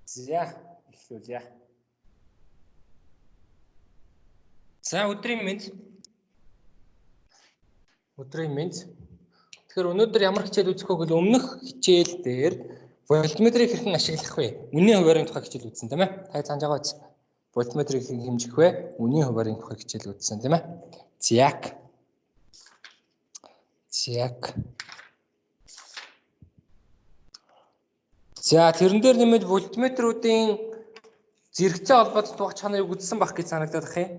За эхлүүлье. За өдрийн мэнд. Тэгэхээр өнөөдөр ямар хичээл үзэх вэ гэвэл өмнөх хичээл дээр вольтметрийг хэрхэн ашиглах вэ? Үнийн хуваарийн тухай хичээл үзсэн тийм ээ. Та санаж байгаа биз? Вольтметрийг хэрхэн хэмжих вэ? Үнийн хуваарийн тухай хичээл үзсэн тийм ээ. За тэрэн дээр нэмээд вольтметруудын зэрэгцээ холбоотой тухай чанарыг үзсэн байх гэж санагдаад ах юм.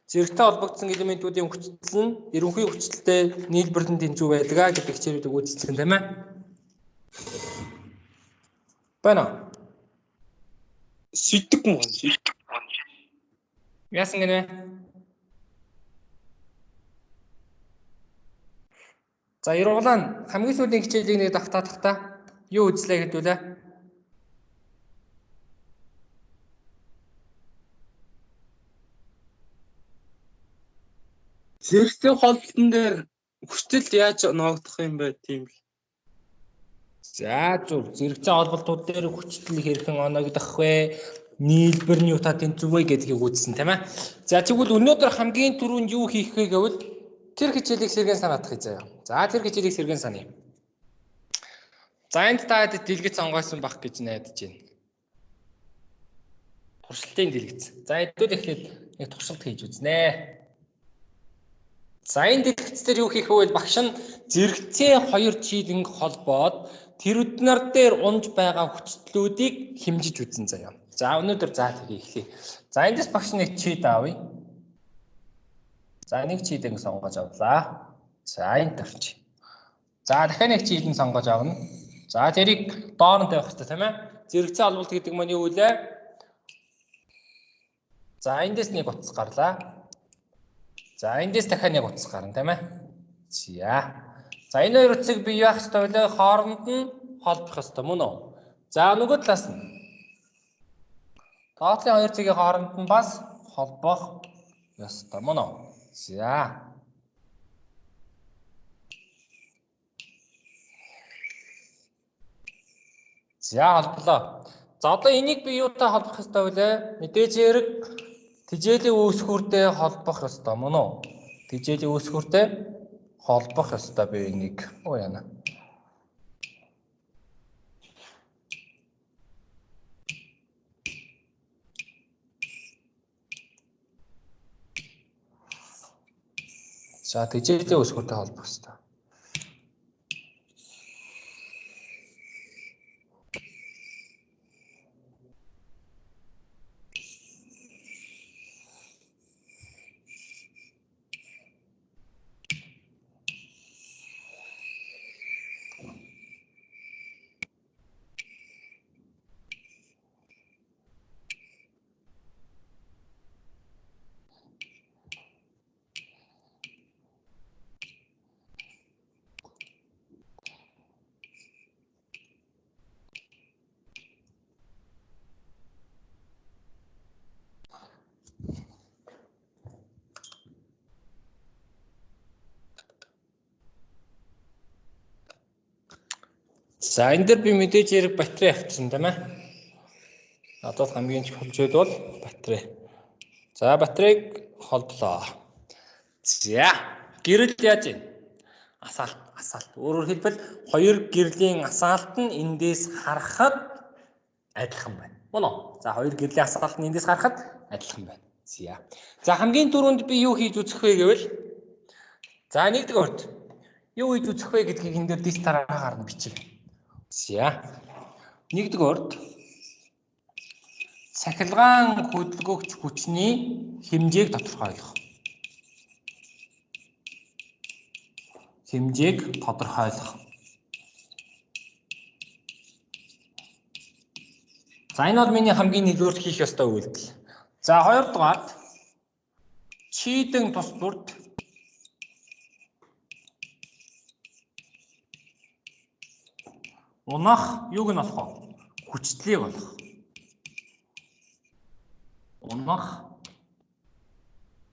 Зэрэгтэй холбогдсон элементүүдийн хүчил нь ерөнхий хүчилтэй нийлбэрлэн тэнцүү байдаг гэдэг хичээлүүдийг үзсэн тийм ээ. Байна. Сүйдэг юм. Яасан гинэ? За Ерулаан хамгийн сүүлийн хичээлийг нэг давтаадахта юу үзлээ гэдүүлээ? Зэрэгтэй холболтон дээр хүчил яаж ноогдох юм бэ тийм л. За зөв зэрэгцээ холболтууд дээр хүчил хэрхэн оногдох вэ? Нийлбэр нь юу та тэнцүү вэ гэдгийг үзсэн тийм ээ. За тэгвэл өнөөдөр хамгийн түрүүнд юу хийх вэ гэвэл тэр хичээлийг сэргэн санаадах юм заяа. За тэр хичээлийг сэргэн саная. За энд та дэлгэц сонгоосон бах гэж найдаж байна. Туршилтын дэлгэц. За эдгээр эхлээд нэг туршилт хийж үзнэ. За энэ дэлгэц дээр юу хийх вэ? Багш нь зэрэгцээ хоёр чийлэнг холбоод тэр эднэр дээр унж байгаа хүчлүүдийг хэмжиж үзнэ заяа. За өнөөдөр тэгээ эхлэе. За эндээс багш нэг чид авъя. За нэг чидийг сонгож авлаа. За энд тавьчих. За дахиад нэг чидийг сонгож авна. За тэрийг доор нь тавих хэрэгтэй тийм ээ. Зэрэгцээ холболт гэдэг маань юу вэ? За эндээс нэг утас гарлаа. За эндээс дахиад нэг утас гарна тийм ээ. За энэ хоёр утсыг бий яах ёстой вэ? Хооронд нь холбох ёстой мөн үү? За нөгөө талаас нь тоотлын хоёр цэгийн хооронд нь бас холбох ёстой мөн үү? За холболоо. За одоо энийг би юутай холбох ёстой вэ? Мэдээж хэрэг тижээлийн үүсгүүртэй холбох ёстой мөн үү? Тижээлийн үүсгүүртэй холбох ёстой би энийг. Яана. За тижээлийн үүсгүүртэй холбох ёстой. За энэ дээр би мэдээж хэрэг батарей авчихсан тийм ээ. Надад хамгийн чухал зүйл бол батарей. За батарейг холблоо. За гэрэл яаж вэ? Асаалт. Өөрөөр хэлбэл хоёр гэрлийн асаалт нь эндээс харахад адилхан байна. Мөн үү? За хоёр гэрлийн асаалт нь эндээс харахад адилхан байна. За хамгийн түрүүнд би юу хийж үзэх вэ гэвэл за нэгдүгээрт юу хийж үзэх вэ гэдгийг энэ дээр дис тараагаар нь бичих. Нэгдүгээрт цахилгаан хөдөлгөгч хүчний хэмжээг тодорхойлох. За энэ бол миний хамгийн нэгдүгээр хийх ёстой үйлдэл. За хоёрдугаарт чийдэн тус бүрд унах юуг нь олох вэ? Хүчлийг олох. Унах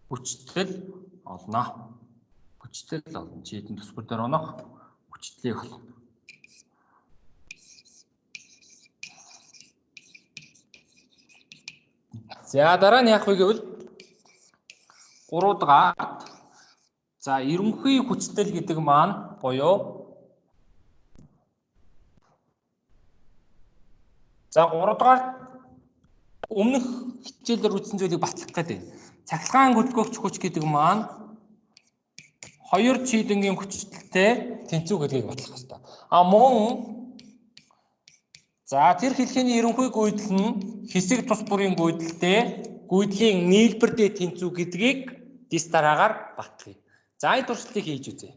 хүчтэл олно. Чийдэн тус бүр дээр унах хүчлийг олно. За дараа нь яах вэ гэвэл 3 дугаар. За ерөнхий хүчтэй гэдэг маань буюу за 3 дугаар өмнөх хичээлээр үзсэн зүйлийг батлах гэдэг. Цахилгаан хөдөлгөөгч хүч гэдэг маань 2 чийдэнгийн хүчтэй тэнцүү гэдгийг батлах хэрэгтэй. Мөн за тэр хэлхээний ерөнхий гүйдэл нь хэсэг тус бүрийн гүйдэлтэй гүйдлийн нийлбэртэй тэнцүү гэдгийг дис дараагаар батлая. За энэ туршилтыг хийж үзье.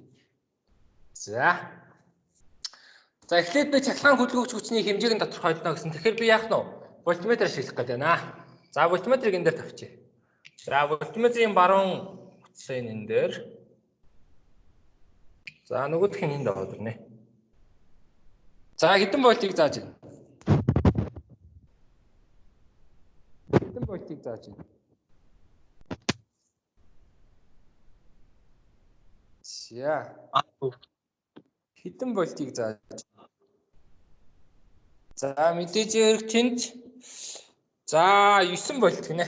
За эхлээд би цахилгаан хөдөлгөөгч хүчний хэмжээг нь тодорхойлно гэсэн. Тэгэхээр би яах нь вэ? Вольтметр ашиглах гэдэг байна. За вольтметрийг энэ дээр тавьчих. За вольтметрийн баруун утсан энэ дээр. За нөгөөх нь энд аваад ирнэ. За хэдэн вольтыг зааж байна? Хэдэн вольтыг зааж байна? За хэдэн вольтыг зааж байна? За мэдээж хэрэгтэнд за 9 вольт гинэ.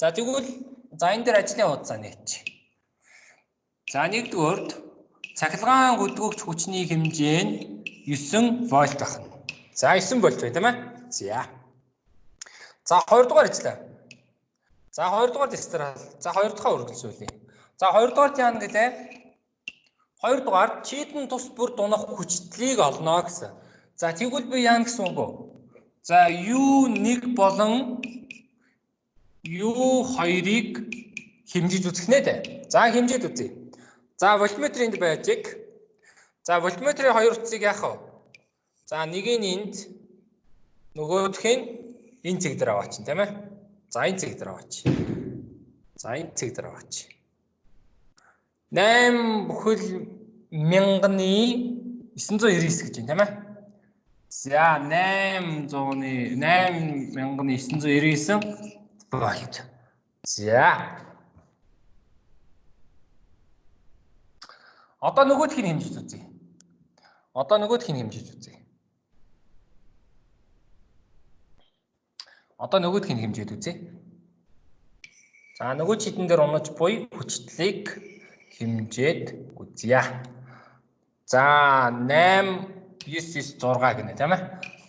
За тэгвэл за энэ дээр ажлын хуудас нээч. За нэгдүгээрт цахилгаан хөдөлгөөгч хүчний хэмжээ нь 9 вольт байна. За 9 вольт байна тийм ээ. За 2 дугаар ажиллаа. За 2 дугаар дистрал. За 2 дахь үргэлжлүүлье. За 2 дугаарт яана гэлээ? 2 дугаар чийдэн тус бүр дунах хүчлийг олно гэсэн. За тэгвэл би яана гэсэн үг үү? За U1 болон U2-ыг хэмжиж үзэх нэ дээ. За хэмжиж үзье. За вольтметрийн байж иг. За вольтметрийн 2 утсыг яах вэ? За нэг нь энд нөгөөх нь энэ цэг дээр аваач тийм ээ. За энэ цэг дээр аваач. За энэ цэг дээр аваач. 8 бүхэл 1999 гэж байна тийм ээ. За 8999 вольт. За одоо нөгөөх нь хэмжиж үзье. Одоо нөгөөх нь хэмжиж үзье. За нөгөө чидэн дээр унаж буй хүчлийг хэмжээд үзье. За 8 996 гинэ тийм ээ.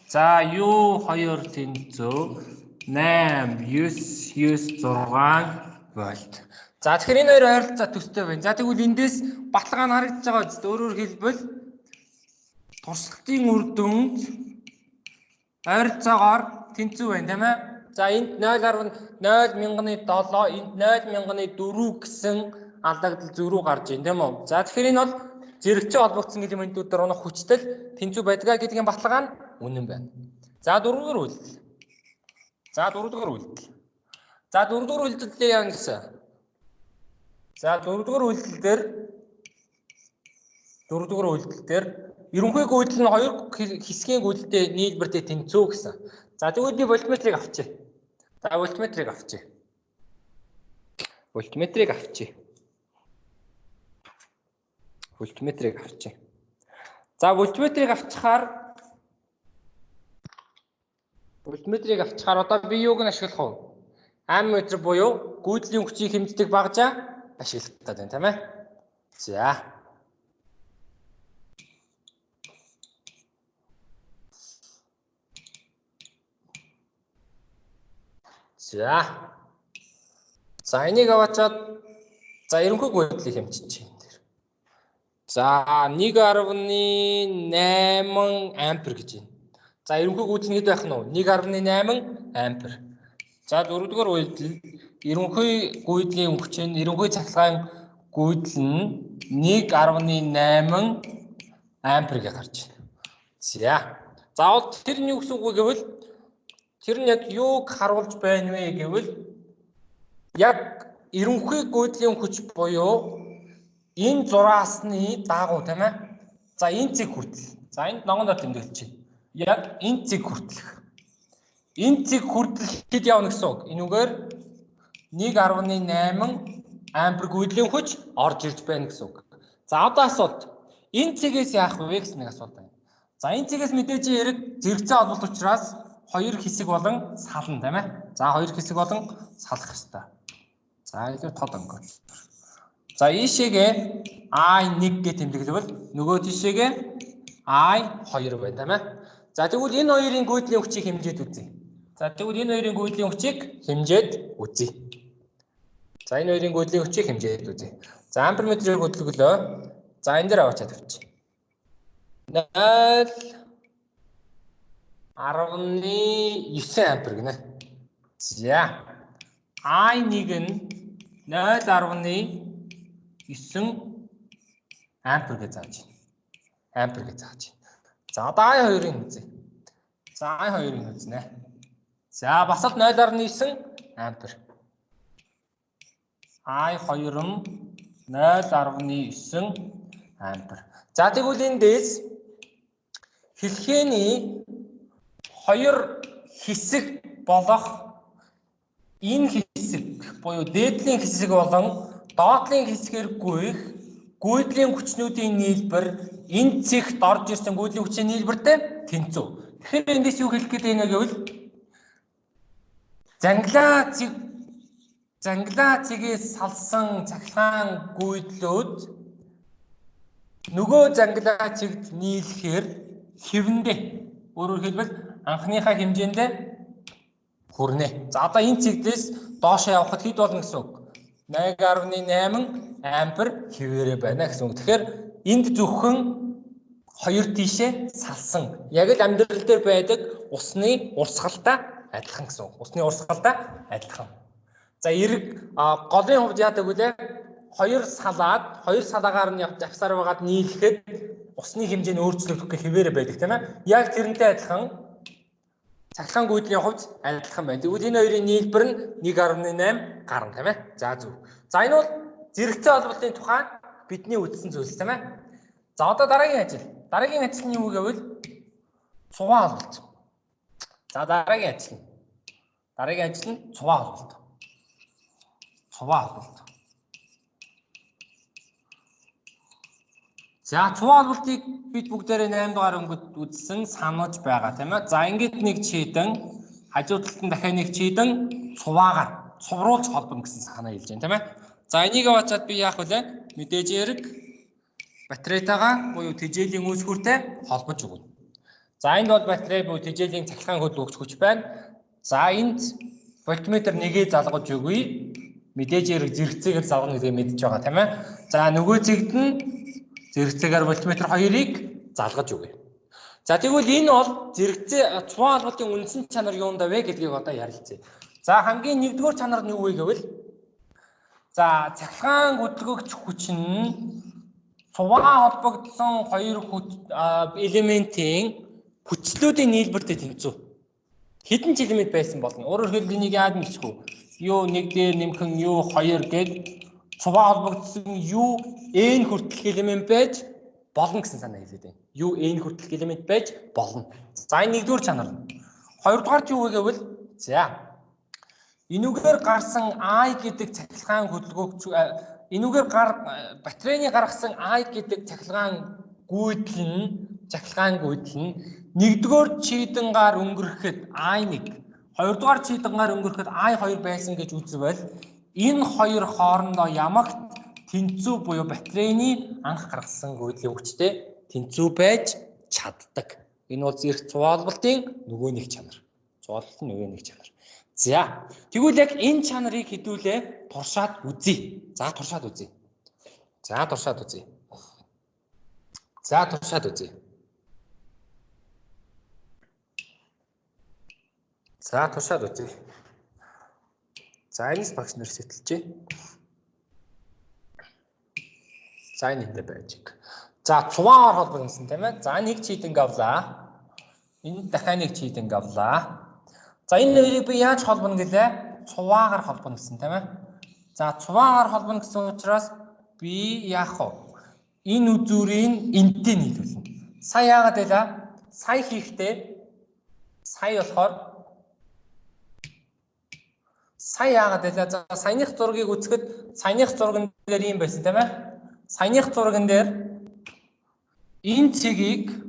За U2 тэнцүү 8996 вольт. За тэгэхээр энэ хоёр ойролцоо төстэй байна. За тэгвэл эндээс баталгаа нь харагдаж байгаа үст. Өөрөөр хэлбэл туршилтын үр дүнд ойролцоогоор тэнцүү байна тийм ээ. За энд 0.017, энд 0.4 гэсэн алдагдал зөрүү гарч ийн тийм үү? За тэгэхээр энэ бол зэрэгцээ холбогдсон элементүүдээр унах хүчтэй тэнцүү байдгаа гэдгийн баталгаа нь үнэн байна. За дөрөвдүгээр үйлдэл. За дөрөвдүгээр үйлдэл яа гэсэн? За дөрөвдүгээр үйлдэл дээр ерөнхий гүйдэл нь 2 хэсгийн гүйдэлтэй нийлбэртэй тэнцүү гэсэн. За тэгвэл би вольтметрийг авчи. За вольтметрийг авчи. За вольтметрийг авчихаар одоо би юуг нь ашиглах вэ? Амметр буюу гүйдлийн хүчийг хэмждэг багжаа ашиглах гэдэг байна тийм ээ. За энийг аваачаад за ерөнхий гүйдлийг хэмжиж байна. За 1.8 ампер гэж байна. За ерөнхий гүйдэл нь хэд байх нь вэ? 1.8 ампер. За дөрөвдүгээр үйлдэл ерөнхий гүйдлийн хүч нь ерөнхий цахилгаан гүйдэл нь 1.8 ампер гэж гарч байна. За тэр нь юу гэсэн үг вэ гэвэл тэр нь яг юуг харуулж байна вэ гэвэл яг ерөнхий гүйдлийн хүч буюу энэ зураасны дагуу тийм ээ. За энэ цэг хүртэл. За энд ногооноор тэмдэглэж байна. Яг энэ цэг хүртэлх. Энэ цэг хүртэлхэд явна гэсэн үг. Энүүгээр 1.8 ампер гүйдлийн хүч орж ирж байна гэсэн үг. За одоо асуулт. Энэ цэгээс яах вэ гэсэн нэг асуулт байна. За энэ цэгээс мэдээж хэрэг зэрэгцээ холболт учраас хоёр хэсэг болон сална тийм ээ. За хоёр хэсэг болон салах ёстой. За илүү тод өнгө. За ийшээгээ I1 гэж тэмдэглэвэл нөгөө тийшээгээ I2 байна тийм ээ. За тэгвэл энэ хоёрын гүйдлийн хүчийг хэмжээд үзье. За тэгвэл энэ хоёрын гүйдлийн хүчийг хэмжээд үзье. За энэ хоёрын гүйдлийн хүчийг хэмжээд үзье. За амперметрийг хөдөлгөлөө. За энэ дээр аваачаад өгч. 0.9 ампер гинэ. За I1 нь 0.9 ампер гэж зааж байна. Ампер гэж зааж байна. За одоо I2-ын үзье. За I2-ын үзнэ. За бас л 0.9 ампер. I2 нь 0.9 ампер. За тэгвэл эндээс хэлхээний хоёр хэсэг болох энэ хэсэг буюу дээдлийн хэсэг болон доотлын хэсгээр гүйх гүйдлийн хүчнүүдийн нийлбэр энэ цэгт орж ирсэн гүйдлийн хүчний нийлбэртэй тэнцүү. Тэгэхээр эндээс юу хэлэх гээд байна гэвэл занглаа цэгээс салсан цахилгаан гүйдлүүд нөгөө занглаа цэгт нийлэхээр хэвэндээ өөрөөр хэлбэл анхныхаа хэмжээндээ хүрнэ. За одоо энэ цэгтээс доош явхад хэд болно гэсэн үг? 1.8 ампер хэвээрээ байна гэсэн үг. Тэгэхээр энд зөвхөн хоёр тишээ салсан. Яг л амьдрал дээр байдаг усны урсгалтай адилхан гэсэн үг. Усны урсгалтай адилхан. За эрг голын хувьд яадаг вүлээ? Хоёр салаагаар нь завсаар байгаад нийлэхэд усны хэмжээ нь өөрчлөгдөхгүй хэвээрээ байдаг тийм ээ. Яг тэрнтэй адилхан цахилгаан гүйдлийн хувьд адилхан байна. Тэгвэл энэ хоёрын нийлбэр нь 1.8 гарна тийм ээ. За зөв. За энэ бол зэрэгцээ холбоотой тухай бидний үзсэн зүйлс тийм ээ. За одоо дараагийн ажил. Дараагийн ажил нь юу гэвэл цуваа холболт. За дараагийн ажил нь цуваа холболт. Цуваа холболт. За цуваа холболтыг бид бүгдээрээ 8 дугаар өнгөд үзсэн санаж байгаа тийм ээ. За ингээд нэг чийдэн хажуу талд нь дахиад нэг чийдэн цуваагаар цувруулж холбоно гэсэн санаа хэлж байна тийм ээ. За энийг аваачаад би яах вэ? Мэдээж эрг батарейтайгаа буюу тэжээлийн үүсгүүртэй холбож өгнө. За энд бол батарей буюу тэжээлийн цахилгаан хөдөлгөгч хүч байна. За энд вольтметр 1-ийг залгаж өгье. Мэдээж эрг зэрэгцээгээр залгана гэдгийг мэдж байгаа тийм ээ. За нөгөө зэгт нь зэрэгцээгээр вольтметр 2-ыг залгаж өгье. За тэгвэл энэ бол зэрэгцээ цуваа холболтын үндсэн чанар юунд вэ гэдгийг одоо ярилцъя. За хамгийн нэгдүгээр чанар нь юу вэ гэвэл за цахилгаан хөдөлгөгч хүч нь цуваа холбогдсон хоёр элементийн хүчлүүдийн нийлбэртэй тэнцүү. Хэдэн ч элемент байсан болно. Өөрөөр хэлбэл энийг яаж мэдчихв? Юу 1 дээр нэмхэн юу 2 гээд цуваа холбогдсон юу n хүртэлх элемент байж болно гэсэн санаа хэлээд байна. Юу n хүртэлх элемент байж болно. За энэ нэгдүгээр чанар. Хоёрдугаарт юу вэ гэвэл за энүүгээр гарсан I гэдэг цахилгаан хөдөлгөгч энүүгээр батарейны гаргасан I гэдэг цахилгаан гүйдэл нь нэгдүгээр чийдэнгаар өнгөрөхөд I1, хоёрдугаар чийдэнгаар өнгөрөхөд I2 байсан гэж үзвэл энэ хоёр хоорондоо ямагт тэнцүү буюу батарейны анх гаргасан гүйдлийн хүчтэй тэнцүү байж чаддаг. Энэ бол зэрэг цуваа холболтын нөгөө нэг чанар. Цуваа холболтын нөгөө нэг чанар. За тэгвэл яг энэ чанарыг хэдүүлээ туршаад үзье. За туршаад үзье. За энэс багш нар сэтэлжээ. За энэ эндээ байж иг. За цуваагаар холбогдсон тийм ээ. За нэг чийдэнг авлаа. Энэ дахиад нэг чийдэнг авлаа. За энэ хоёрыг би яаж холбоно гэлээ? Цуваагаар холбоно гэсэн тийм ээ. За цуваагаар холбоно гэсэн учраас би яах вэ? Энэ үзүүрийн энтэй нийлүүлнэ. Сая яагаад байлаа? Сая хийхдээ сая болохоор сая яагаад байлаа? За саяных зургийг үзэхэд саяных зурган дээр юм байсан тийм ээ. Саяных зурган дээр энэ цэгийг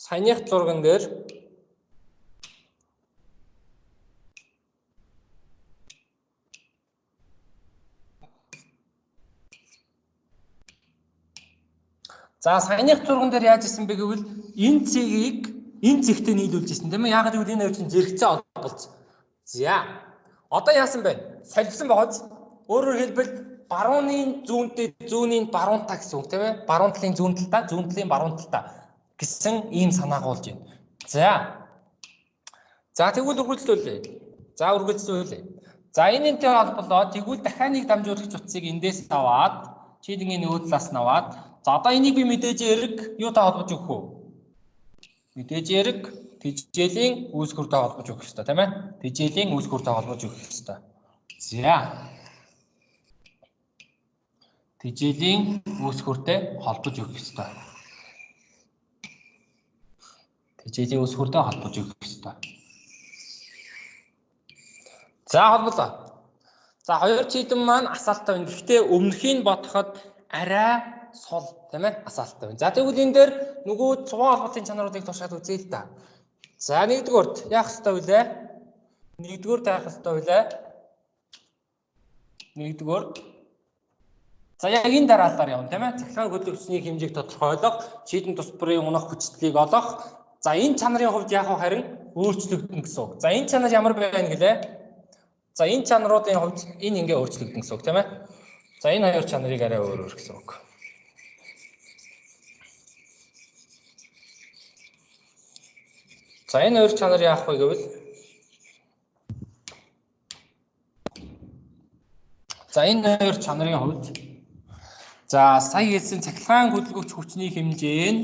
Саяных зурган дээр за саяных зурган дээр яаж исэн бэ гэвэл энэ цэгийг энэ цэгтэй нийлүүлж исэн тийм ээ. Яагаад гэвэл энэ хоёр чинь зэрэгцээ холболцсон. За одоо яасан бэ? Солилцсон байгааз. Өөрөөр хэлбэл барууны зүүнний баруун та гэсэн үг тийм ээ. Баруун талын зүүн талтай, зүүн талын баруун талтай гэсэн ийм санаагуулж байна. За тэгвэл үргэлжлүүлээ. За энэ энэтэй холболоо тэгвэл дахиад нэг дамжуулагч утсыг эндээс аваад чийдгийн нөгөө талаас нь аваад за одоо энийг би мэдээж эрг юутай холбож өгөх үү? Мэдээж эрг тэжээлийн үүсгэртэй холбож өгөх ёстой тийм ээ. Тэжээлийн үүсгэртэй холбож өгөх ёстой. За. Тэжээлийн үүсгэртэй холбож өгөх ёстой. Тэжээлийн үүсгэртэй холбож өгөх ёстой. За холболоо. За хоёр чийдэн маань асаалттай байна. Гэхдээ өмнөхийг бодоход арай сул тийм ээ асаалттай байна. За тэгвэл энэ дээр нөгөө цуваа холбоотой чанаруудыг туршаад үзье л да. За нэгдүгüүрт яах ёстой вүлээ? Нэгдүгüүрт за яг энэ дараалалаар явна тийм ээ. Цахилгаан хөдөлгөгчний хэмжээг тодорхойлох, чийдэн тус бүрийн унах хүчлэлийг олох. За энэ чанарын хувьд яг харин өөрчлөгдөн гэсэн үг. За энэ чанар ямар байна гэлээ? За энэ чанаруудын хувьд энэ ингээ өөрчлөгдөн гэсэн үг тийм ээ. За энэ хоёр чанарыг арай өөр гэсэн үг. За энэ хоёр чанар яах вэ гэвэл за энэ хоёр чанарын хувьд за сая хэлсэн цахилгаан хөдөлгөгч хүчний хэмжээ нь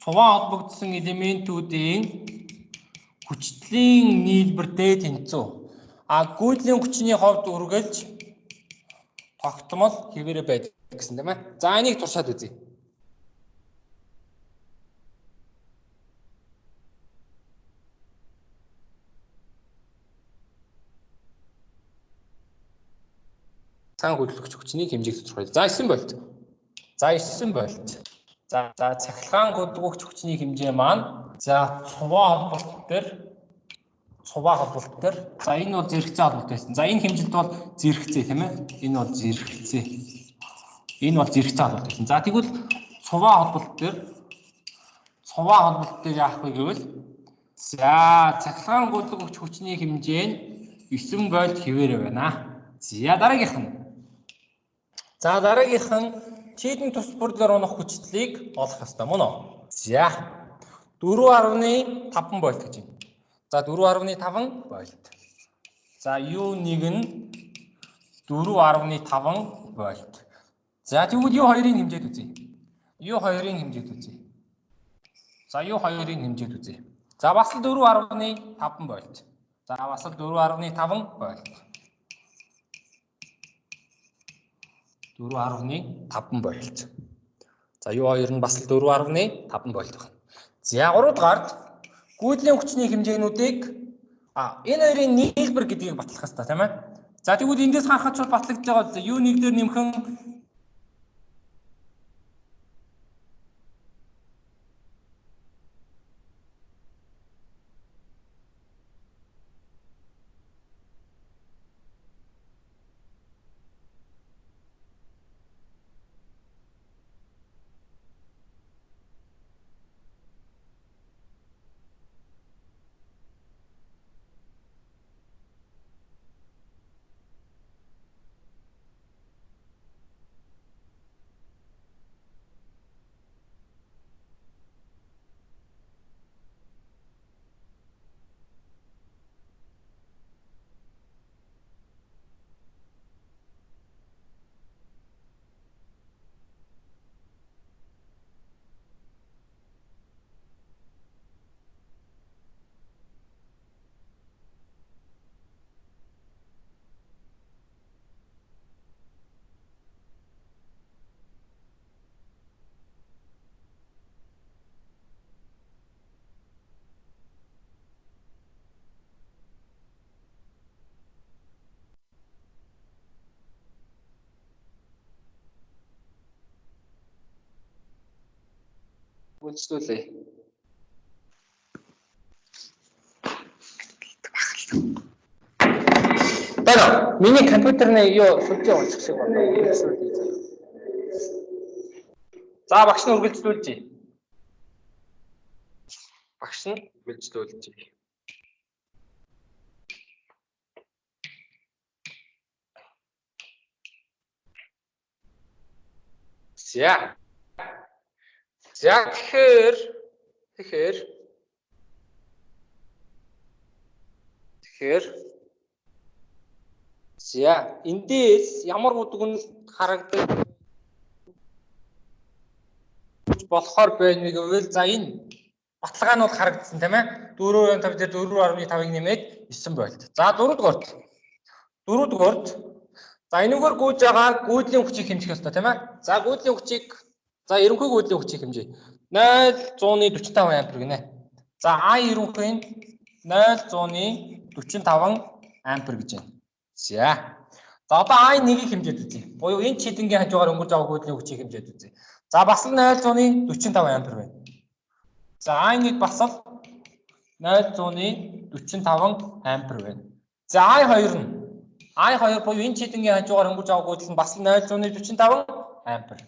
цуваа холбогдсон элементүүдийн хүчтлийн нийлбэртэй тэнцүү. Гүйдлийн хүчний хувьд үргэлж тогтмол хэвээрээ байдаг гэсэн тийм ээ. За энийг туршаад үзье. Цахилгаан хөдөлгөгч хүчний хэмжээг тодорхойлж. За 9 вольт. За цахилгаан хөдөлгөгч хүчний хэмжээ маань за цуваа холболт дээр за энэ бол зэрэгцээ холболт байсан. За энэ хэмжилт бол зэрэгцээ тийм ээ. Энэ бол зэрэгцээ холболт байсан. За тэгвэл цуваа холболт дээр яах вэ гэвэл за цахилгаан хөдөлгөгч хүчний хэмжээ нь 9 вольт хэвээрээ байна. За дараагийнх нь чийдэн тус бүр дээр унах хүчлэлийг олох ёстой мөн үү? За 4.5 вольт гэж байна. За 4.5 вольт. За U1 нь 4.5 вольт. За тэгвэл U2-ын хэмжээд үзье. За U2-ын хэмжээд үзье. За бас л 4.5 вольт. За бас л 4.5 вольт. 4.5 вольт. За U2 нь бас л 4.5 вольт байна. За 3 дугаард гүйдлийн хүчний хэмжээнүүдийг энэ хоёрын нийлбэр гэдгийг батлах хэрэгтэй тийм ээ. За тэгвэл эндээс харахад ч батлагдж байгаа U1 дээр нэмхэн үйлчлүүлээ. Байна. Миний компьютерний юу сүлжээ унчих шиг байна. За багш нь үргэлжлүүлжээ. Багш нь үргэлжлүүлжээ. За. За тэгэхээр за эндээс ямар үгэн харагдаж болохоор байна гэвэл за энэ баталгаа нь бол харагдсан тийм ээ 4.5 дээр 4.5-ыг нэмээд 9 болт. За дөрөвдүгээрт за энэгээр гүйж байгаа гүйдлийн хүчийг хэмжих ёстой тийм ээ. За гүйдлийн хүчийг за ерөнхий гүйдлийн хүчийг хэмжээ 0.145 ампер гинэ. За А ерөнхийн 0.145 ампер гэж байна. За одоо I1-ийг хэмжээд үзье. Буюу энэ чидэнгийн хажуугаар өнгөрж байгаа гүйдлийн хүчийг хэмжээд үзье. За бас л 0.45 ампер байна. За I1-ийг бас л 0.45 ампер байна. За I2 буюу энэ чидэнгийн хажуугаар өнгөрж байгаа гүйдэл нь бас л 0.45 ампер.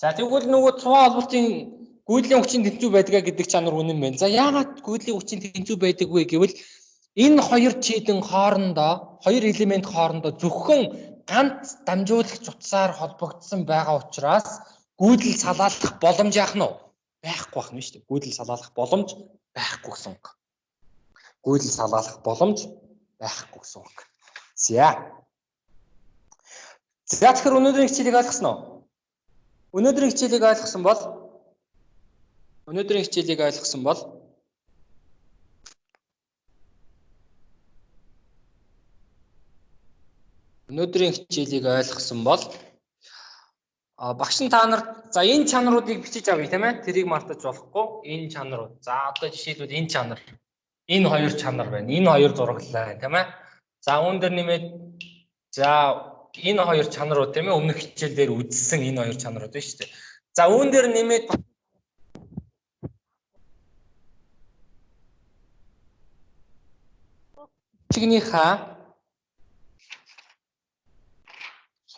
За тэгвэл нөгөө цуваа холболтын гүйдлийн хүчин тэнцүү байдгаа гэдэг чанар үнэн байна. За яагаад гүйдлийн хүчин тэнцүү байдаг вэ гэвэл энэ хоёр чидэн хоорондоо, хоёр элемент хоорондоо зөвхөн ганц дамжуулагч утсаар холбогдсон байгаа учраас гүйдэл салаалах боломж яах нь байхгүй байна шүү дээ. Гүйдэл салаалах боломж байхгүй гэсэн үг. Гүйдэл салаалах боломж байхгүй гэсэн үг. За тэгэхээр өнөөдрийн хичээлийг ойлгосон уу? Өнөөдрийн хичээлийг ойлгосон бол багш нь та нарт за энэ чанаруудыг бичиж авъя тийм ээ. Тэрийг мартаж болохгүй. Энэ чанарууд. За одоо жишээлбэл энэ чанар. Энэ хоёр чанар байна. Энэ хоёр зураглалаа тийм ээ. За үүн дээр нэмээд за энэ хоёр чанарууд тийм ээ. Өмнөх хичээл дээр үзсэн энэ хоёр чанарууд байна шүү дээ. За үүн дээр нэмээд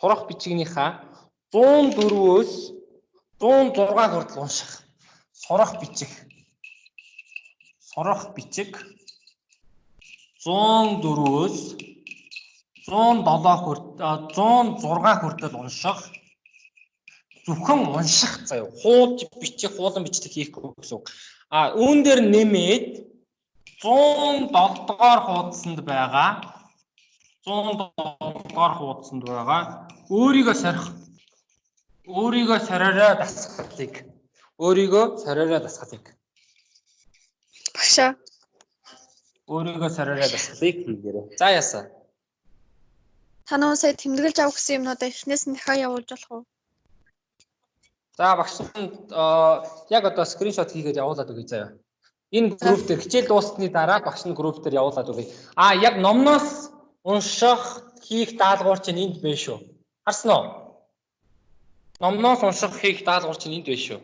сурах бичигнийхаа 104-өөс 106 хүртэл унших. Сурах бичиг 104-өөс 106 хүртэл унших. Зөвхөн унших заяа. Хуулж бичих, хуулан бичлэг хийхгүй гэсэн үг. Үүн дээр нэмээд 107 дугаар хуудсанд байгаа өөрийгөө сориорой дасгалыг Багшаа. Өөрийгөө сориорой дасгалыг хийгээрэй. За яасан. Та нөө сая тэмдэглэж авах гэсэн юмнуудаа эхнээс нь дахиад явуулж болох уу? За багш нь яг одоо скриншот хийгээд явуулаад өгье заяа. Энэ групп дээр хичээл дуусны дараа багш нь групп дээр явуулаад өгье. Яг номноос унших хийх даалгавар чинь энд байна шүү. Харсан уу? Номноос унших хийх даалгавар чинь энд байна шүү.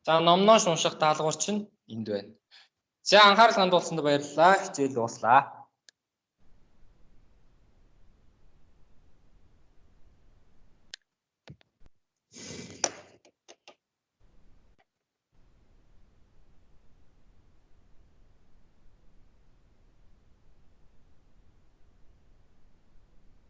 За номноос унших даалгавар чинь энд байна. За анхаарал хандуулсанд баярлалаа. Хичээл дууслаа.